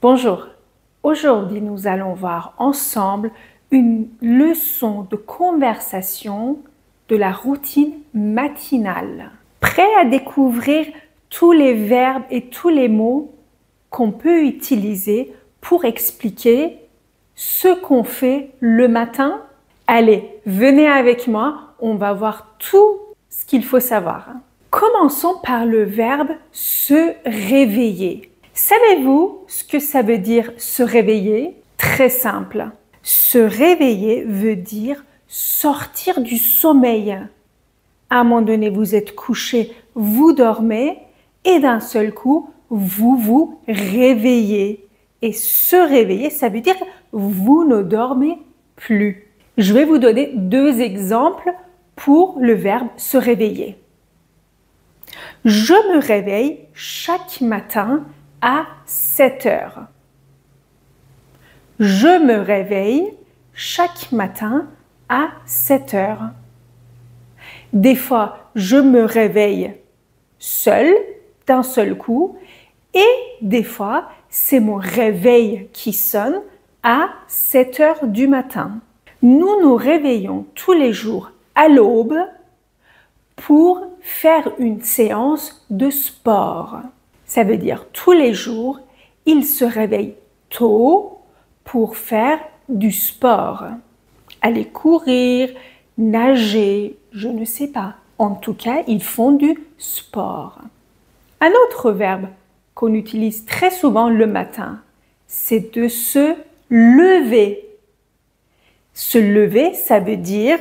Bonjour, aujourd'hui nous allons voir ensemble une leçon de conversation de la routine matinale. Prêt à découvrir tous les verbes et tous les mots qu'on peut utiliser pour expliquer ce qu'on fait le matin? Allez, venez avec moi, on va voir tout ce qu'il faut savoir. Commençons par le verbe se réveiller. Savez-vous ce que ça veut dire se réveiller? Très simple. Se réveiller veut dire sortir du sommeil. À un moment donné, vous êtes couché, vous dormez et d'un seul coup, vous vous réveillez. Et se réveiller, ça veut dire vous ne dormez plus. Je vais vous donner deux exemples pour le verbe se réveiller. Je me réveille chaque matin à 7 heures. Je me réveille chaque matin à 7 heures. Des fois, je me réveille seule, d'un seul coup, et des fois, c'est mon réveil qui sonne à 7 heures du matin. Nous nous réveillons tous les jours à l'aube pour faire une séance de sport. Ça veut dire tous les jours, il se réveille tôt pour faire du sport. Aller courir, nager, je ne sais pas. En tout cas, ils font du sport. Un autre verbe qu'on utilise très souvent le matin, c'est de se lever. Se lever, ça veut dire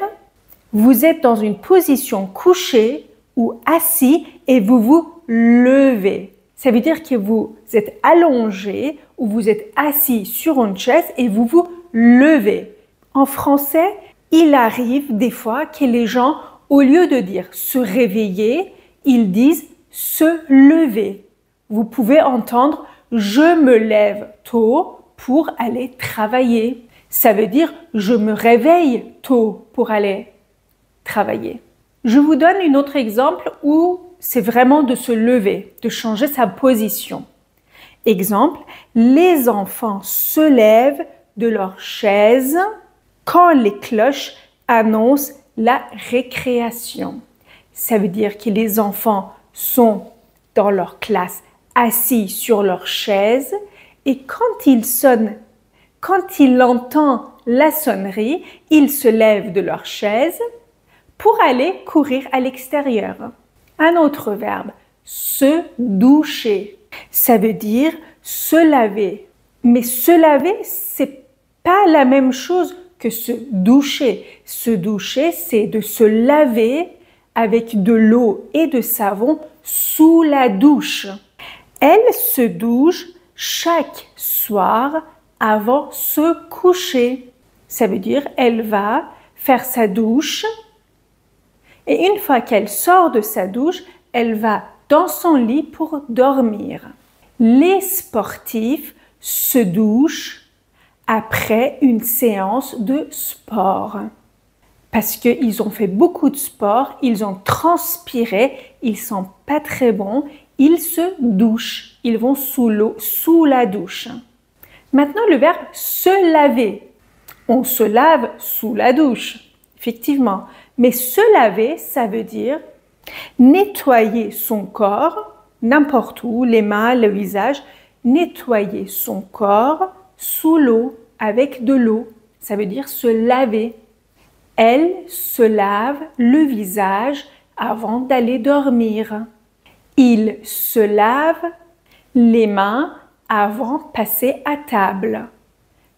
vous êtes dans une position couchée ou assis et vous vous levez. Ça veut dire que vous êtes allongé ou vous êtes assis sur une chaise et vous vous levez. En français, il arrive des fois que les gens, au lieu de dire se réveiller, ils disent se lever. Vous pouvez entendre je me lève tôt pour aller travailler. Ça veut dire je me réveille tôt pour aller travailler. Je vous donne un autre exemple où c'est vraiment de se lever, de changer sa position. Exemple, les enfants se lèvent de leur chaise quand les cloches annoncent la récréation. Ça veut dire que les enfants sont dans leur classe assis sur leur chaise et quand ils sonnent, quand ils entendent la sonnerie, ils se lèvent de leur chaise pour aller courir à l'extérieur. Un autre verbe, se doucher. Ça veut dire se laver. Mais se laver, c'est pas la même chose que se doucher. Se doucher, c'est de se laver avec de l'eau et de savon sous la douche. Elle se douche chaque soir avant se coucher. Ça veut dire elle va faire sa douche et une fois qu'elle sort de sa douche, elle va dans son lit pour dormir. Les sportifs se douchent après une séance de sport. Parce qu'ils ont fait beaucoup de sport, ils ont transpiré, ils sont pas très bons, ils se douchent. Ils vont sous l'eau, sous la douche. Maintenant, le verbe se laver. On se lave sous la douche, effectivement. Mais se laver, ça veut dire nettoyer son corps, n'importe où, les mains, le visage, nettoyer son corps sous l'eau, avec de l'eau. Ça veut dire se laver. Elle se lave le visage avant d'aller dormir. Il se lave les mains avant de passer à table.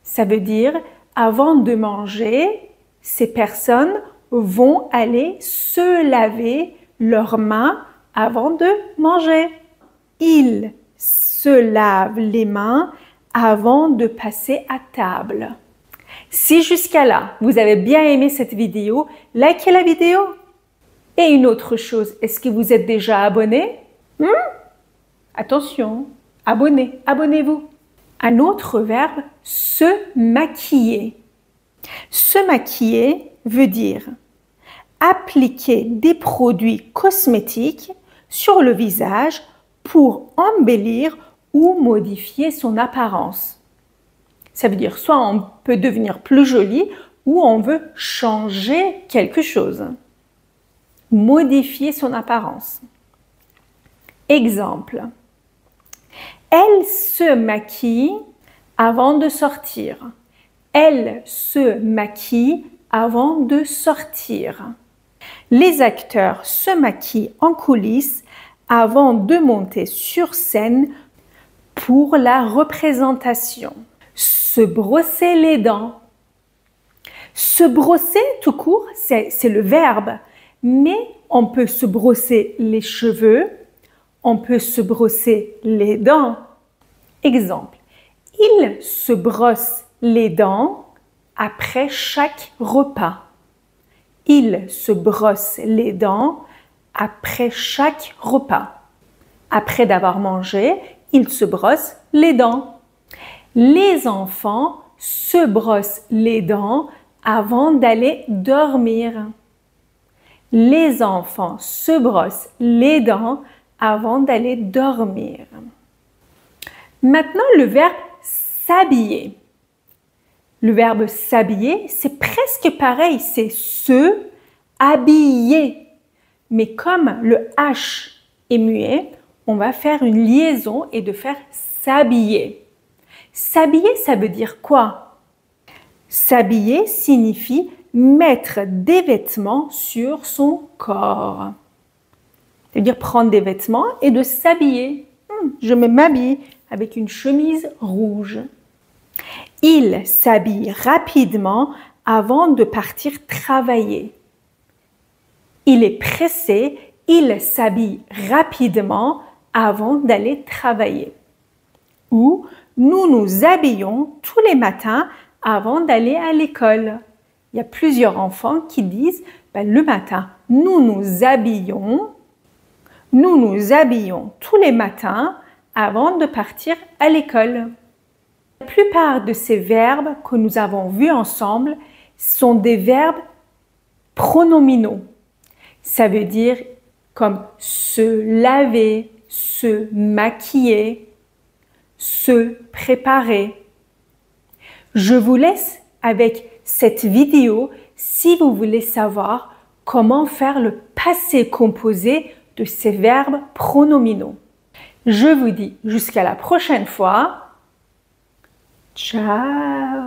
Ça veut dire avant de manger, ces personnes vont aller se laver leurs mains avant de manger. Ils se lavent les mains avant de passer à table. Si jusqu'à là, vous avez bien aimé cette vidéo, likez la vidéo. Et une autre chose, est-ce que vous êtes déjà abonné? Attention, abonnez-vous. Un autre verbe, se maquiller. Se maquiller veut dire appliquer des produits cosmétiques sur le visage pour embellir ou modifier son apparence. Ça veut dire soit on peut devenir plus joli ou on veut changer quelque chose. Modifier son apparence. Exemple. Elle se maquille avant de sortir. Elle se maquille avant de sortir. Les acteurs se maquillent en coulisses avant de monter sur scène pour la représentation. Se brosser les dents. Se brosser tout court, c'est le verbe, mais on peut se brosser les cheveux, on peut se brosser les dents. Exemple, il se brosse les dents après chaque repas. Il se brosse les dents après chaque repas. Après d'avoir mangé, il se brosse les dents. Les enfants se brossent les dents avant d'aller dormir. Les enfants se brossent les dents avant d'aller dormir. Maintenant, le verbe s'habiller. Le verbe s'habiller, c'est presque pareil, c'est se habiller. Mais comme le H est muet, on va faire une liaison et de faire s'habiller. S'habiller, ça veut dire quoi? S'habiller signifie mettre des vêtements sur son corps. C'est-à-dire prendre des vêtements et de s'habiller. Je m'habille avec une chemise rouge. Il s'habille rapidement avant de partir travailler. Il est pressé, il s'habille rapidement avant d'aller travailler. Ou nous nous habillons tous les matins avant d'aller à l'école. Il y a plusieurs enfants qui disent le matin, nous nous habillons tous les matins avant de partir à l'école. La plupart de ces verbes que nous avons vus ensemble sont des verbes pronominaux. Ça veut dire comme se laver, se maquiller, se préparer. Je vous laisse avec cette vidéo si vous voulez savoir comment faire le passé composé de ces verbes pronominaux. Je vous dis jusqu'à la prochaine fois. Ciao!